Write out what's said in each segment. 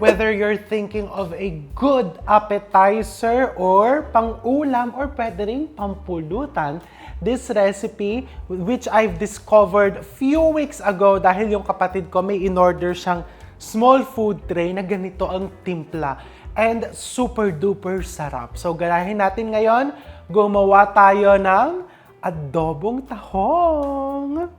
Whether you're thinking of a good appetizer or pang-ulam or pwede rin pampulutan, this recipe, which I've discovered few weeks ago dahil yung kapatid ko may in-order siyang small food tray na ganito ang timpla. And super duper sarap. So ganahin natin ngayon, gumawa tayo ng adobong tahong.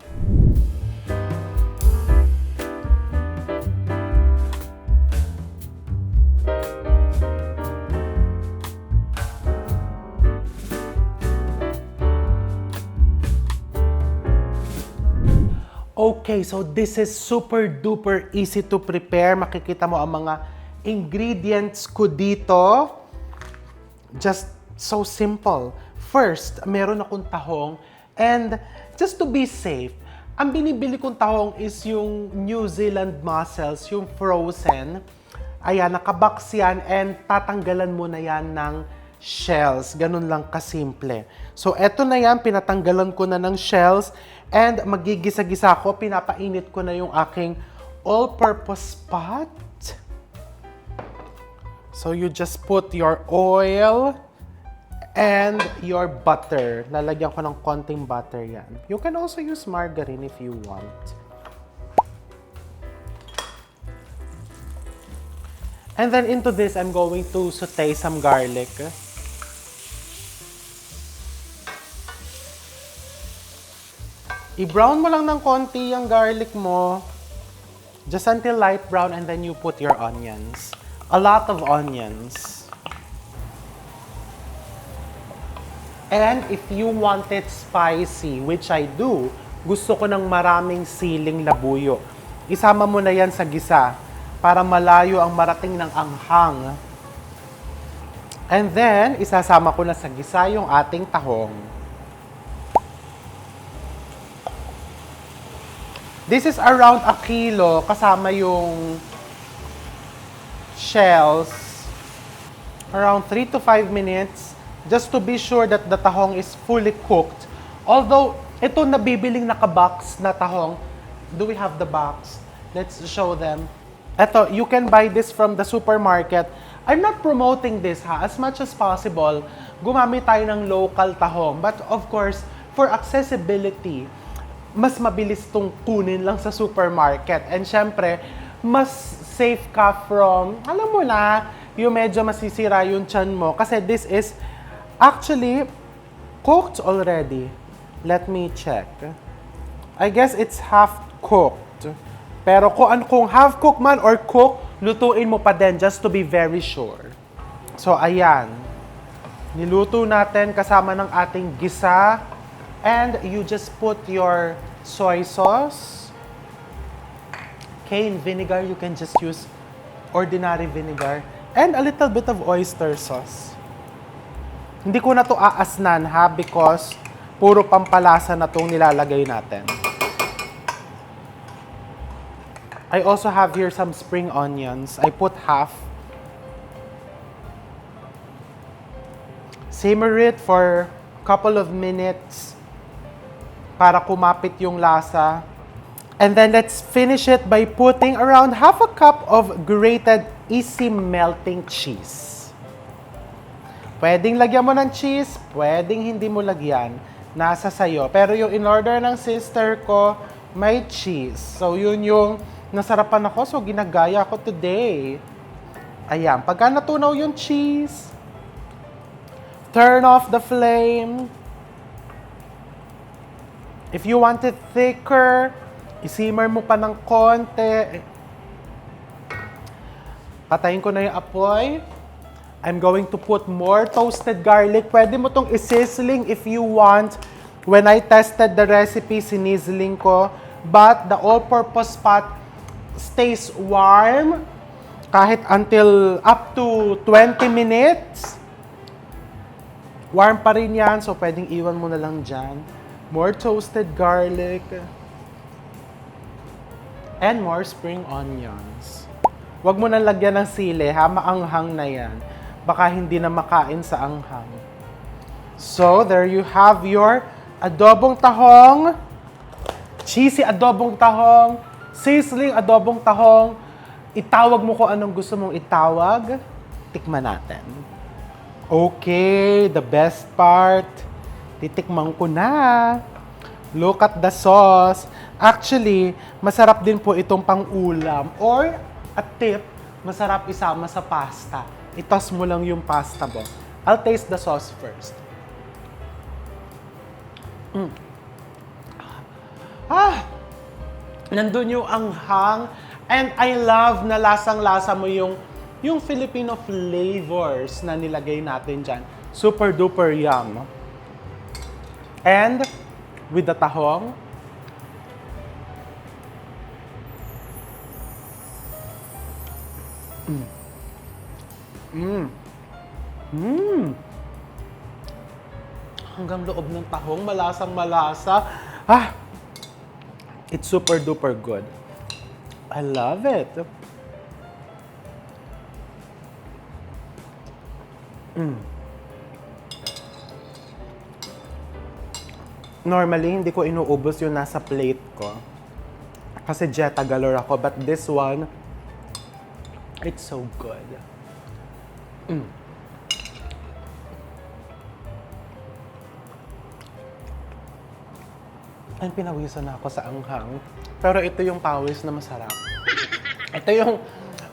Okay, so this is super duper easy to prepare. Makikita mo ang mga ingredients ko dito. Just so simple. First, meron akong tahong. And just to be safe, ang binibili kong tahong is yung New Zealand mussels, yung frozen. Ayan, nakabox yan and tatanggalan mo na yan ng shells. Ganun lang kasimple. So, eto na yan, pinatanggalan ko na ng shells. And magigisa-gisa ko, pinapainit ko na yung aking all-purpose pot. So you just put your oil and your butter. Lalagyan ko ng konting butter yan. You can also use margarine if you want. And then into this, I'm going to saute some garlic. I-brown mo lang ng konti yung garlic mo. Just until light brown and then you put your onions. A lot of onions. And if you want it spicy, which I do, gusto ko ng maraming siling labuyo. Isama mo na yan sa gisa para malayo ang marating ng anghang. And then, isasama ko na sa gisa yung ating tahong. This is around a kilo kasama yung shells. Around 3 to 5 minutes just to be sure that the tahong is fully cooked. Although, ito nabibiling naka-box na tahong. Do we have the box? Let's show them. Ito, you can buy this from the supermarket. I'm not promoting this ha. As much as possible, gumamit tayo ng local tahong. But of course, for accessibility, mas mabilis tong kunin lang sa supermarket. And syempre, mas safe ka from, alam mo na, yung medyo masisira yung tiyan mo. Kasi this is actually cooked already. Let me check. I guess it's half cooked. Pero kung half cooked man or cooked, lutuin mo pa din just to be very sure. So, ayan. Niluto natin kasama ng ating gisa. And you just put your soy sauce, cane vinegar, you can just use ordinary vinegar, and a little bit of oyster sauce. Hindi ko na to aasnan ha because puro pampalasa na tong nilalagay natin. I also have here some spring onions. I put half. Simmer it for a couple of minutes para kumapit yung lasa. And then let's finish it by putting around half a cup of grated easy melting cheese. Pwedeng lagyan mo ng cheese, pwedeng hindi mo lagyan. Nasa sayo. Pero yung in-order ng sister ko, may cheese. So yun yung nasarapan ako, so ginagaya ko today. Ayan, pagka natunaw yung cheese, turn off the flame. If you want it thicker, isimmer mo pa ng konti. Patayin ko na yung apoy. I'm going to put more toasted garlic. Pwede mo tong isizzling if you want. When I tested the recipe, sinizzling ko. But the all-purpose pot stays warm kahit until up to 20 minutes. Warm pa rin yan, so pwedeng iwan mo na lang dyan. More toasted garlic. And more spring onions. Huwag mo nang lagyan ng sili, ha? Maanghang na yan. Baka hindi na makain sa anghang. So, there you have your adobong tahong, cheesy adobong tahong, sizzling adobong tahong, Itawag mo kung anong gusto mong itawag. Tikman natin. Okay, the best part. Titikman ko na. Look at the sauce. Actually, masarap din po itong pang-ulam. Or, a tip, masarap isama sa pasta. Itos mo lang yung pasta mo. I'll taste the sauce first. Nandun yung anghang. And I love na lasang-lasa mo yung Filipino flavors na nilagay natin dyan. Super duper yum. And with the tahong. Hanggang loob ng tahong, malasang malasa. It's super duper good. I love it. Normally, hindi ko inuubos yung nasa plate ko. Kasi Jetta galore ako. But this one, it's so good. Ang pinawisan ako sa anghang. Pero ito yung pawis na masarap. Ito yung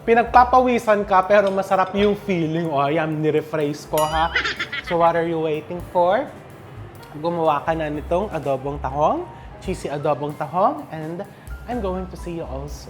pinagpapawisan ka pero masarap yung feeling. O, ayan, nirephrase ko ha. So what are you waiting for? Gumawa ka na nitong adobong tahong, cheesy adobong tahong, and I'm going to see you also.